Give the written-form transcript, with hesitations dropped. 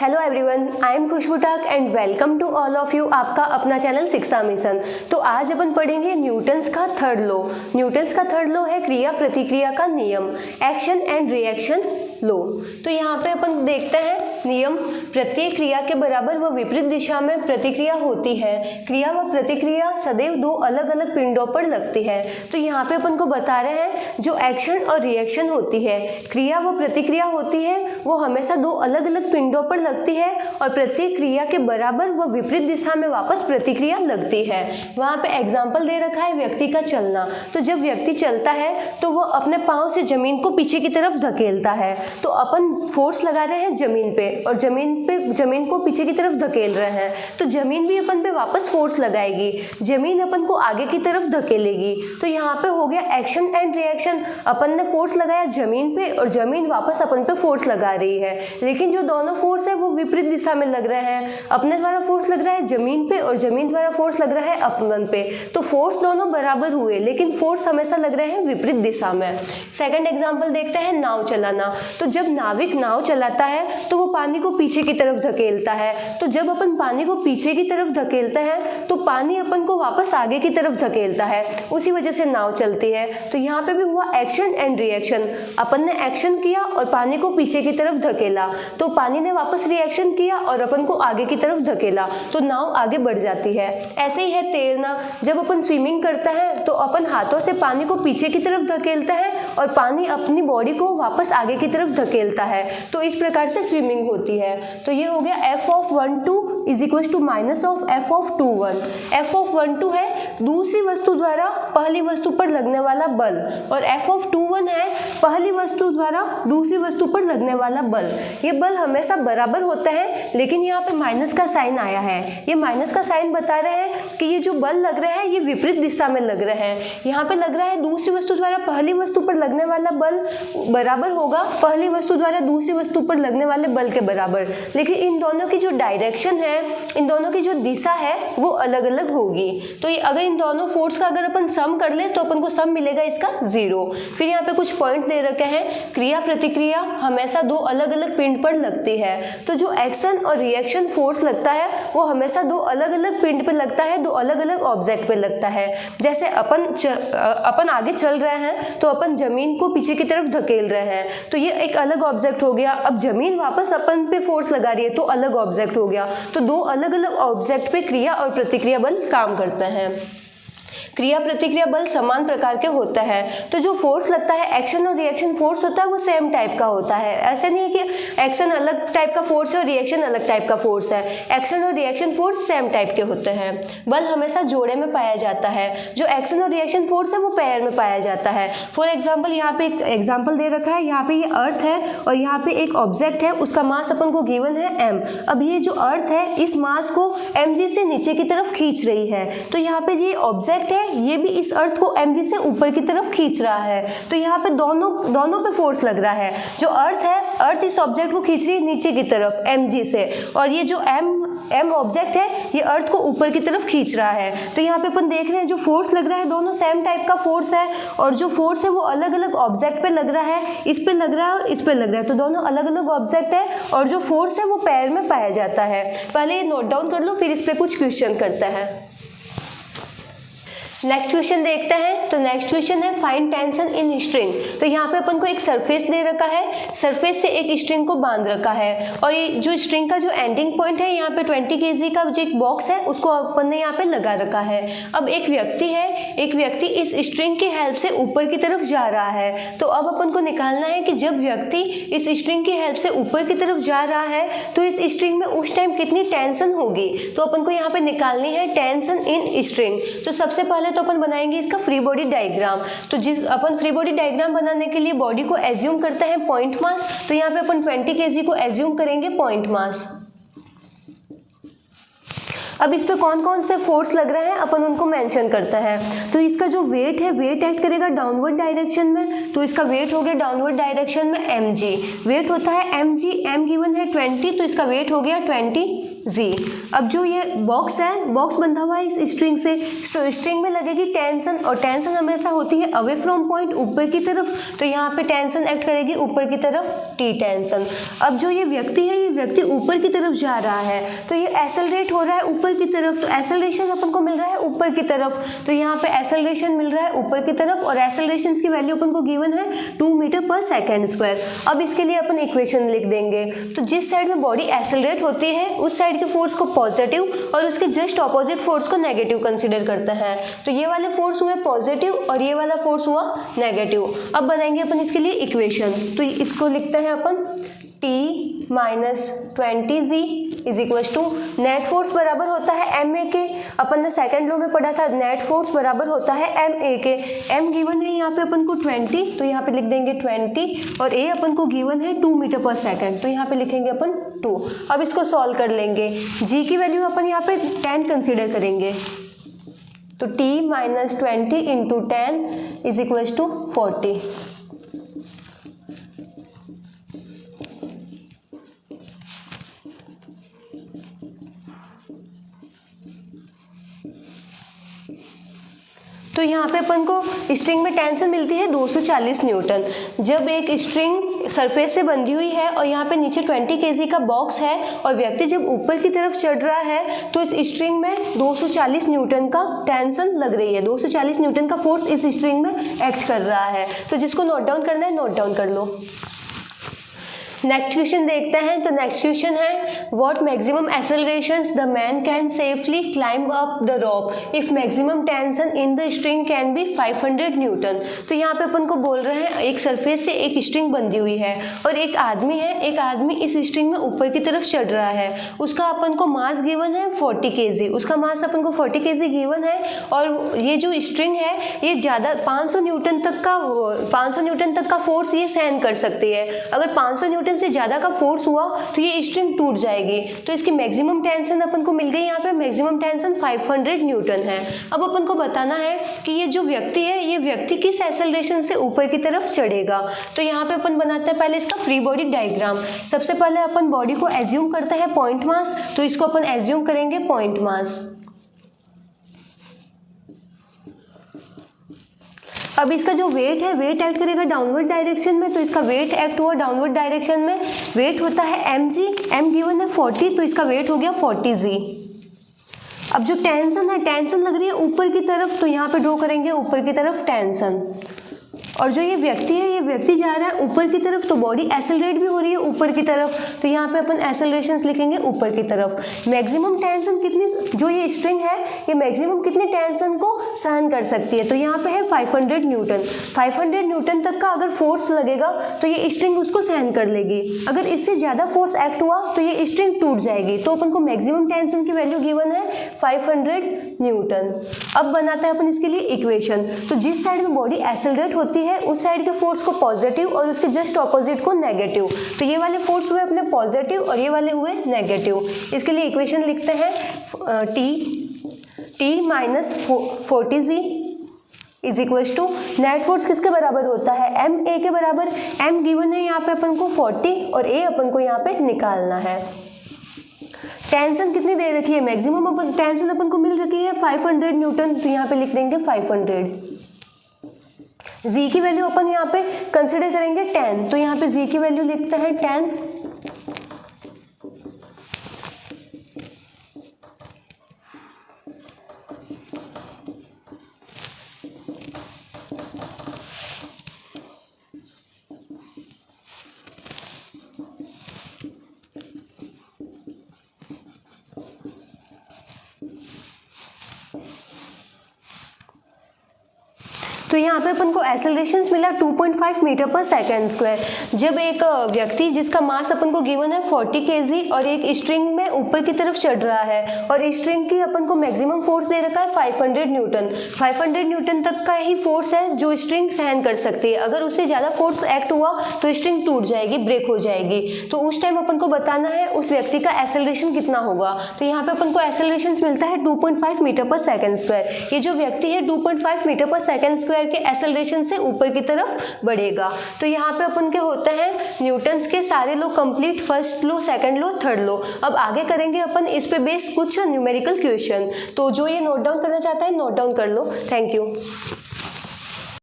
Hello everyone, I am Khushboo Tak and welcome to all of you आपका अपना channel शिक्षा mission. तो आज अपन पढ़ेंगे न्यूटन्स का थर्ड लॉ। न्यूटन्स का थर्ड लॉ है क्रिया प्रतिक्रिया का नियम, एक्शन एंड रिएक्शन लॉ। तो यहाँ पे अपन देखते हैं नियम, प्रत्येक क्रिया के बराबर व विपरीत दिशा में प्रतिक्रिया होती है। क्रिया व प्रतिक्रिया सदैव दो अलग अलग पिंडों पर लगती है। तो यहाँ पे अपन को बता रहे हैं जो एक्शन और रिएक्शन होती है, क्रिया व प्रतिक्रिया होती है, वो हमेशा दो अलग अलग पिंडों पर लगती है और प्रत्येक क्रिया के बराबर व विपरीत दिशा में वापस प्रतिक्रिया लगती है। वहाँ पे एग्जाम्पल दे रखा है व्यक्ति का चलना। तो जब व्यक्ति चलता है तो वो अपने पाँव से जमीन को पीछे की तरफ धकेलता है, तो अपन फोर्स लगा रहे हैं जमीन पे और जमीन को पीछे की तरफ धकेल रहे हैं, तो जमीन भी अपन पे वापस फोर्स लगाएगी, जमीन अपन को आगे की तरफ धकेलेगी। तो यहाँ पे हो गया एक्शन एंड रिएक्शन। अपन ने फोर्स लगाया जमीन पे और जमीन वापस अपन पे फोर्स लगा रही है, लेकिन जो दोनों फोर्स है वो विपरीत दिशा में लग रहे हैं। अपने द्वारा फोर्स लग रहा है जमीन पे और जमीन द्वारा फोर्स लग रहा है अपन पे, तो फोर्स दोनों बराबर हुए लेकिन फोर्स हमेशा लग रहे हैं विपरीत दिशा में। सेकंड एग्जांपल देखते हैं नाव चलाना। तो जब नाविक नाव चलाता है तो वो पानी को पीछे की तरफ धकेलता है, तो जब अपन पानी को पीछे की तरफ धकेलते हैं तो पानी अपन को वापस आगे की तरफ धकेलता है, उसी वजह से नाव चलती है। तो यहाँ पे भी हुआ एक्शन एंड रिएक्शन। अपन ने एक्शन किया और पानी को पीछे की तरफ धकेला, तो पानी ने वापस रिएक्शन किया और अपन को आगे की तरफ धकेला, तो नाव आगे बढ़ जाती है। ऐसे ही है तैरना। जब अपन स्विमिंग करते हैं तो अपन हाथों से पानी को पीछे की तरफ धकेलते हैं और पानी अपनी बॉडी को वापस आगे की तरफ धकेलता है, तो इस प्रकार से स्विमिंग होती है। तो ये हो गया F(1)2 is equal to minus of F(2)1। F(1)2 है दूसरी वस्तु द्वारा पहली वस्तु पर लगने वाला बल और F(2)1 है पहली वस्तु द्वारा दूसरी वस्तु पर लगने वाला बल। ये बल हमेशा बराबर होते हैं, लेकिन यहाँ पे माइनस का साइन आया है। ये माइनस का साइन बता रहे हैं कि ये जो बल लग रहे हैं ये विपरीत दिशा में लग रहे हैं। यहाँ पे लग रहा है दूसरी वस्तु द्वारा पहली वस्तु पर लगने वाला बल बराबर होगा पहली वस्तु द्वारा दूसरी वस्तु पर लगने वाले बल के बराबर, लेकिन इन दोनों की जो डायरेक्शन है, इन दोनों की जो दिशा है वो अलग अलग होगी। तो ये अगर इन दोनों फोर्स का अगर अपन सम कर ले तो अपन को सम मिलेगा इसका 0। फिर यहाँ पे कुछ पॉइंट दे रखे हैं, क्रिया प्रतिक्रिया हमेशा दो अलग अलग पिंड पर लगती है। तो जो एक्शन और रिएक्शन फोर्स लगता है वो हमेशा दो अलग अलग पिंड पे लगता है, दो अलग अलग ऑब्जेक्ट पे लगता है। जैसे अपन आगे चल रहे हैं तो अपन जमीन को पीछे की तरफ धकेल रहे हैं, तो ये एक अलग ऑब्जेक्ट हो गया। अब जमीन वापस अपन पे फोर्स लगा रही है तो अलग ऑब्जेक्ट हो गया। तो दो अलग अलग ऑब्जेक्ट पे क्रिया और प्रतिक्रिया बल काम करते हैं। क्रिया प्रतिक्रिया बल समान प्रकार के होते हैं। तो जो फोर्स लगता है एक्शन और रिएक्शन फोर्स होता है वो सेम टाइप का होता है। ऐसे नहीं है कि एक्शन अलग टाइप का फोर्स है और रिएक्शन अलग टाइप का फोर्स है। एक्शन और रिएक्शन फोर्स सेम टाइप के होते हैं। बल हमेशा जोड़े में पाया जाता है। जो एक्शन और रिएक्शन फोर्स है वो पेयर में पाया जाता है। फॉर एग्जाम्पल यहाँ पे एक एग्जाम्पल दे रखा है, यहाँ पे ये अर्थ है और यहाँ पे एक ऑब्जेक्ट है, उसका मास अपन को गिवन है m। अब ये जो अर्थ है इस मास को mg से नीचे की तरफ खींच रही है, तो यहाँ पे ये ऑब्जेक्ट है ये भी इस अर्थ को mg से ऊपर की तरफ खींच रहा है। तो यहाँ पे दोनों पे फोर्स लग रहा है। जो अर्थ है, अर्थ इस ऑब्जेक्ट को खींच रही है नीचे की तरफ mg से, और ये जो m ऑब्जेक्ट है ये अर्थ को ऊपर की तरफ खींच रहा है। तो यहाँ पे अपन देख रहे हैं जो फोर्स लग रहा है दोनों सेम टाइप का फोर्स है, और जो फोर्स है वो अलग अलग ऑब्जेक्ट पे लग रहा है, इस पे लग रहा है और इस पे लग रहा है, तो दोनों अलग अलग ऑब्जेक्ट है और जो फोर्स है वो पेयर में पाया जाता है। पहले ये नोट डाउन कर लो, फिर इस पे कुछ क्वेश्चन करते हैं। नेक्स्ट क्वेश्चन देखते हैं। तो नेक्स्ट क्वेश्चन है फाइंड टेंशन इन स्ट्रिंग। तो यहाँ पे अपन को एक सरफेस दे रखा है, सरफेस से एक स्ट्रिंग को बांध रखा है और ये जो स्ट्रिंग का जो एंडिंग पॉइंट है यहाँ पे 20 kg का जो एक बॉक्स है उसको अपन ने यहाँ पे लगा रखा है। अब एक व्यक्ति है, एक व्यक्ति इस स्ट्रिंग की हेल्प से ऊपर की तरफ जा रहा है। तो अब अपन को निकालना है कि जब व्यक्ति इस स्ट्रिंग की हेल्प से ऊपर की तरफ जा रहा है तो इस स्ट्रिंग में उस टाइम कितनी टेंशन होगी। तो अपन को यहाँ पे निकालनी है टेंशन इन स्ट्रिंग। तो सबसे पहले तो अपन बनाएंगे इसका फ्री बॉडी डायग्राम। तो अपन फ्री बॉडी डायग्राम बनाने के लिए बॉडी को एज्यूम करते हैं पॉइंट मास। तो यहाँ पे अपन 20 kg को एज्यूम करेंगे पॉइंट मास। अब इस पे कौन कौन से फोर्स लग रहे हैं अपन उनको मेंशन करते हैं। तो इसका जो वेट है, वेट एक्ट करेगा डाउनवर्ड डायरेक्शन में, तो इसका वेट हो गया डाउनवर्ड डायरेक्शन में mg, वेट होता है mg, m गिवन है 20, तो इसका वेट हो गया 20g। अब जो ये बॉक्स है, बॉक्स बंधा हुआ है इस स्ट्रिंग से, स्ट्रिंग में लगेगी टेंशन, और टेंशन हमेशा होती है अवे फ्रॉम पॉइंट, ऊपर की तरफ, तो यहाँ पे टेंशन एक्ट करेगी ऊपर की तरफ, टी टेंशन। अब जो ये व्यक्ति है, ये व्यक्ति ऊपर की तरफ जा रहा है, तो ये एक्सेलरेट हो रहा है ऊपर की तरफ, तो एक्सेलरेशन अपन को मिल रहा है ऊपर की तरफ, तो यहाँ पे एक्सेलरेशन मिल रहा है ऊपर की तरफ, और एक्सेलरेशन की वैल्यू अपन को गिवन है 2 मीटर पर सेकेंड स्क्वायर। अब इसके लिए अपन इक्वेशन लिख देंगे। तो जिस साइड में बॉडी एक्सेलरेट होती है उस साइड के फोर्स को पॉजिटिव और उसके जस्ट ऑपोजिट फोर्स को नेगेटिव कंसीडर करते हैं। तो ये वाले फोर्स हुए पॉजिटिव और ये वाला फोर्स हुआ नेगेटिव। अब बनाएंगे अपन इसके लिए इक्वेशन। तो इसको लिखते हैं अपन T minus 20g is equal to net force बराबर होता है एम ए के। अपन ने सेकंड लॉ में पढ़ा था नेट फोर्स बराबर होता है एम ए के। एम गिवन है यहाँ पे अपन को 20, तो यहाँ पे लिख देंगे 20, और ए अपन को गिवन है 2 मीटर पर सेकंड, तो यहाँ पे लिखेंगे अपन 2। अब इसको सॉल्व कर लेंगे। जी की वैल्यू अपन यहाँ पे 10 कंसिडर करेंगे, तो T minus 20 into 10 is equal to 40। तो यहाँ पे अपन को स्ट्रिंग में टेंशन मिलती है 240 न्यूटन। जब एक स्ट्रिंग सरफेस से बंधी हुई है और यहाँ पे नीचे 20 kg का बॉक्स है और व्यक्ति जब ऊपर की तरफ चढ़ रहा है तो इस स्ट्रिंग में 240 न्यूटन का टेंशन लग रही है, 240 न्यूटन का फोर्स इस स्ट्रिंग में एक्ट कर रहा है। तो जिसको नोट डाउन करना है नोट डाउन कर लो। नेक्स्ट क्वेश्चन देखते हैं। तो नेक्स्ट क्वेश्चन है what maximum accelerations the man can safely climb up the rope if maximum tension in the string can be 500 newton. तो यहाँ पे अपन को बोल रहे हैं एक सरफेस से एक स्ट्रिंग बंधी हुई है और एक आदमी है, एक आदमी इस स्ट्रिंग में ऊपर की तरफ चढ़ रहा है। उसका अपन को मास गिवन है 40 kg, उसका मास अपन को 40 kg गिवन है और ये जो स्ट्रिंग है ये ज़्यादा 500 न्यूटन तक का फोर्स ये सहन कर सकती है। अगर 500 न्यूटन से ज़्यादा का फोर्स हुआ तो ये स्ट्रिंग टूट जाएगी। तो इसकी मैक्सिमम टेंशन अपन को मिल गई, यहाँ पे मैक्सिमम टेंशन 500 न्यूटन है। अब अपन को बताना है कि ये जो व्यक्ति है ये व्यक्ति किस एक्सेलरेशन से ऊपर की तरफ चढ़ेगा। तो यहाँ पे अपन बनाते हैं पहले इसका फ्री बॉडी डायग्राम। सबसे पहले अपन बॉडी को एज्यूम करते हैं पॉइंट मास, तो इसको अपन एज्यूम करेंगे पॉइंट मास। अब इसका जो वेट है, वेट एक्ट करेगा डाउनवर्ड डायरेक्शन में, तो इसका वेट एक्ट हुआ डाउनवर्ड डायरेक्शन में। वेट होता है mg, m गिवन है 40, तो इसका वेट हो गया 40g। अब जो टेंशन है, टेंशन लग रही है ऊपर की तरफ, तो यहाँ पे ड्रॉ करेंगे ऊपर की तरफ टेंशन। और जो ये व्यक्ति है, ये व्यक्ति जा रहा है ऊपर की तरफ, तो बॉडी एक्सेलरेट भी हो रही है ऊपर की तरफ, तो यहाँ पे अपन एक्सेलरेशंस लिखेंगे ऊपर की तरफ। मैक्सिमम टेंशन कितनी, जो ये स्ट्रिंग है ये मैक्सिमम कितनी टेंशन को सहन कर सकती है, तो यहाँ पे है 500 न्यूटन। 500 न्यूटन तक का अगर फोर्स लगेगा तो ये स्ट्रिंग उसको सहन कर लेगी। अगर इससे ज़्यादा फोर्स एक्ट हुआ तो ये स्ट्रिंग टूट जाएगी। तो अपन को मैक्सिमम टेंशन की वैल्यू गिवन है 500 न्यूटन। अब बनाते हैं अपन इसके लिए इक्वेशन। तो जिस साइड में बॉडी एक्सेलरेट होती है उस साइड के फोर्स को पॉजिटिव और उसके जस्ट ऑपोजिट को नेगेटिव। तो ये वाले फोर्स हुए अपने पॉजिटिव और ये वाले हुए नेगेटिव। इसके लिए इक्वेशन लिखते हैं T minus 40g is equal to net force किसके बराबर होता है, एम ए के बराबर। एम गिवन है यहाँ पे अपन को 40 और ए अपन को यहाँ पे निकालना है। टेंशन कितनी दे रखी है, मैक्सिमम टेंशन अपन को मिल रखी है 500 न्यूटन, तो यहाँ पे लिख देंगे 500। जी की वैल्यू अपन यहाँ पे कंसिडर करेंगे 10, तो यहाँ पे जी की वैल्यू लिखते हैं 10। तो यहाँ पे अपन को एक्सेलरेशन मिला 2.5 मीटर पर सेकेंड स्क्वायर। जब एक व्यक्ति जिसका मास अपन को गिवन है 40 kg और एक स्ट्रिंग में ऊपर की तरफ चढ़ रहा है और स्ट्रिंग की अपन को मैक्सिमम फोर्स दे रखा है 500 न्यूटन। 500 न्यूटन तक का ही फोर्स है जो स्ट्रिंग सहन कर सकती है। अगर उससे ज़्यादा फोर्स एक्ट हुआ तो स्ट्रिंग टूट जाएगी, ब्रेक हो जाएगी। तो उस टाइम अपन को बताना है उस व्यक्ति का एक्सेलरेशन कितना होगा। तो यहाँ पे अपन को एक्सेलरेशन मिलता है 2.5 मीटर पर सेकेंड स्क्वायर। ये जो व्यक्ति है 2.5 मीटर पर सेकेंड स्क्वायर के एक्सेलरेशन से ऊपर की तरफ बढ़ेगा। तो यहाँ पे अपन के होते हैं न्यूटन्स के सारे law complete, first law, second law, third law. अब आगे करेंगे अपन इस पे बेस्ड कुछ न्यूमेरिकल क्वेश्चन। तो जो ये नोट डाउन करना चाहता है नोट डाउन कर लो। Thank you.